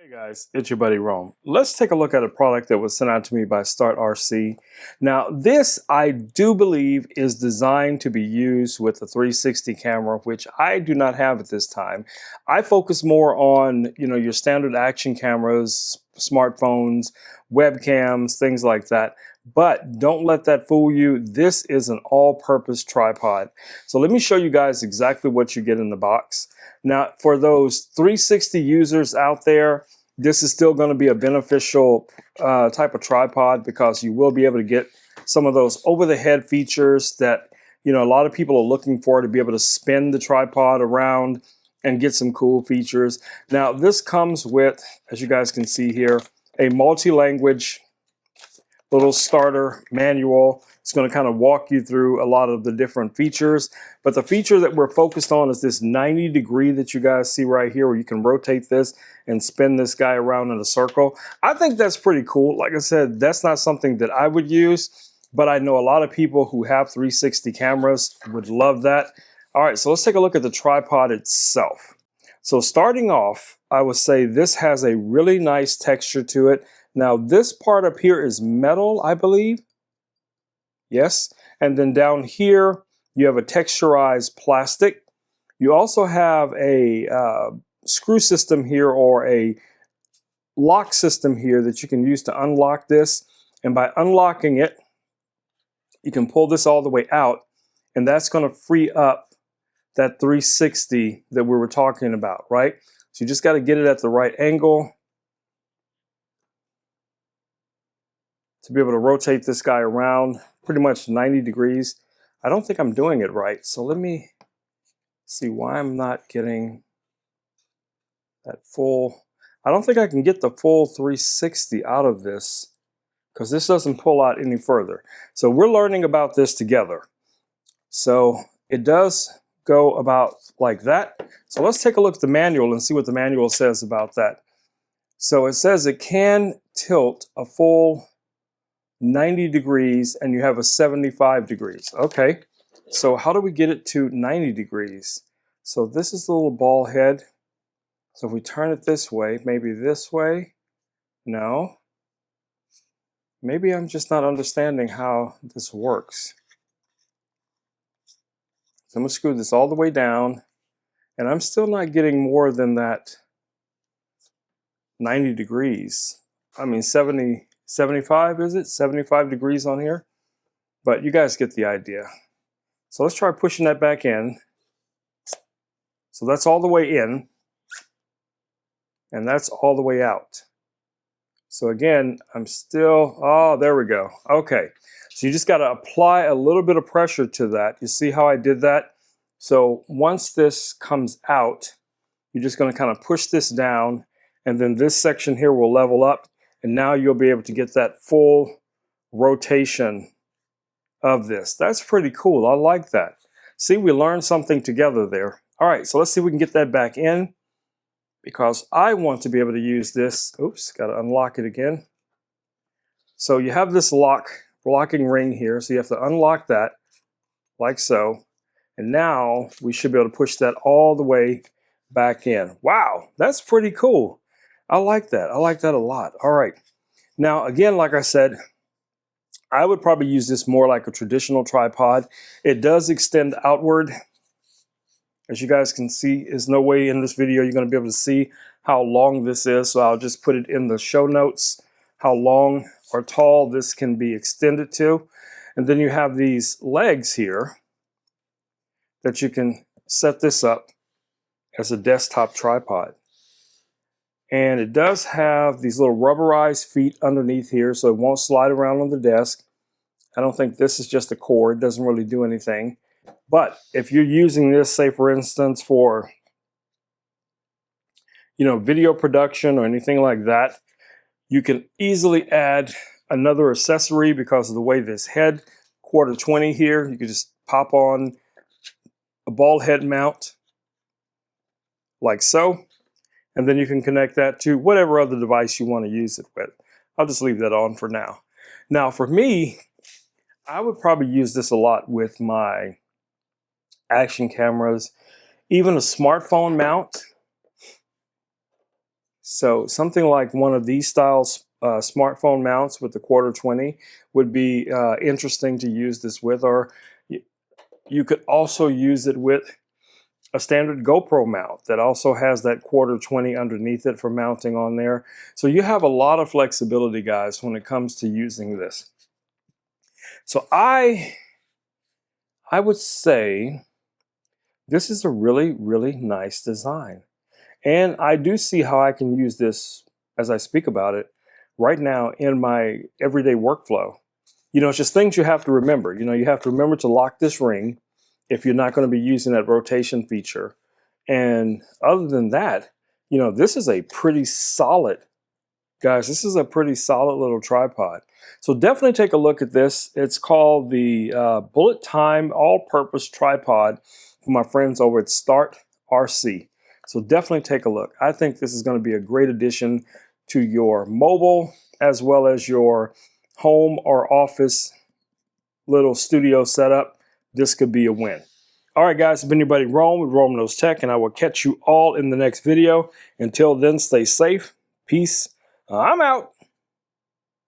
Hey guys, it's your buddy Rome. Let's take a look at a product that was sent out to me by Startrc. Now this I do believe is designed to be used with a 360 camera, which I do not have at this time. I focus more on, your standard action cameras, smartphones, webcams, things like that. But don't let that fool you. This is an all-purpose tripod. So let me show you guys exactly what you get in the box. Now, for those 360 users out there, this is still going to be a beneficial type of tripod because you will be able to get some of those over-the-head features that, a lot of people are looking for, to be able to spin the tripod around and get some cool features. Now, this comes with, as you guys can see here, a multi-language little starter manual. It's going to kind of walk you through a lot of the different features. But the feature that we're focused on is this 90 degree that you guys see right here, where you can rotate this and spin this guy around in a circle. I think that's pretty cool. Like I said, that's not something that I would use, but I know a lot of people who have 360 cameras would love that. All right, so let's take a look at the tripod itself. So starting off, I would say this has a really nice texture to it. Now this part up here is metal, I believe. Yes. And then down here, you have a texturized plastic. You also have a screw system here, or a lock system here that you can use to unlock this. And by unlocking it, you can pull this all the way out, and that's going to free up that 360 that we were talking about, right? So you just got to get it at the right angle to be able to rotate this guy around pretty much 90 degrees. I don't think I'm doing it right. So let me see why I'm not getting that full. I don't think I can get the full 360 out of this because this doesn't pull out any further. So we're learning about this together. So it does go about like that. So let's take a look at the manual and see what the manual says about that. So it says it can tilt a full 90 degrees and you have a 75 degrees. Okay, so how do we get it to 90 degrees? So this is the little ball head. So if we turn it this way, maybe this way, no. Maybe I'm just not understanding how this works. So I'm gonna screw this all the way down, and I'm still not getting more than that 90 degrees. I mean 75 is it? 75 degrees on here? But you guys get the idea. So let's try pushing that back in. So that's all the way in, and that's all the way out. So again, I'm still, oh, there we go. Okay, so you just got to apply a little bit of pressure to that. You see how I did that? So once this comes out, you're just going to kind of push this down, and then this section here will level up, and now you'll be able to get that full rotation of this. That's pretty cool. I like that. See, we learned something together there. All right, so let's see if we can get that back in, because I want to be able to use this. Oops, got to unlock it again. So you have this locking ring here, so you have to unlock that like so. And now we should be able to push that all the way back in. Wow, that's pretty cool. I like that. I like that a lot. All right. Now, again, like I said, I would probably use this more like a traditional tripod. It does extend outward. As you guys can see, there's no way in this video you're going to be able to see how long this is, so I'll just put it in the show notes, how long or tall this can be extended to. And then you have these legs here that you can set this up as a desktop tripod. And it does have these little rubberized feet underneath here, so it won't slide around on the desk. I don't think this is just a cord. It doesn't really do anything. But if you're using this, say for instance, for video production or anything like that, you can easily add another accessory because of the way this head, 1/4-20 here, you could just pop on a ball head mount like so, and then you can connect that to whatever other device you want to use it with. I'll just leave that on for now. Now for me, I would probably use this a lot with my action cameras, even a smartphone mount. So something like one of these styles smartphone mounts with the 1/4 would be interesting to use this with, or you could also use it with a standard GoPro mount that also has that 1/4 underneath it for mounting on there. So you have a lot of flexibility, guys, when it comes to using this. So I would say this is a really, really nice design. And I do see how I can use this as I speak about it right now in my everyday workflow. You know, it's just things you have to remember. You know, you have to remember to lock this ring if you're not going to be using that rotation feature. And other than that, you know, this is a pretty solid, guys, this is a pretty solid little tripod. So definitely take a look at this. It's called the Bullet Time All-Purpose Tripod from my friends over at Startrc. So definitely take a look. I think this is going to be a great addition to your mobile as well as your home or office little studio setup. This could be a win. All right, guys, it's been your buddy Rome with Rome Knows Tech, and I will catch you all in the next video. Until then, stay safe. Peace. I'm out.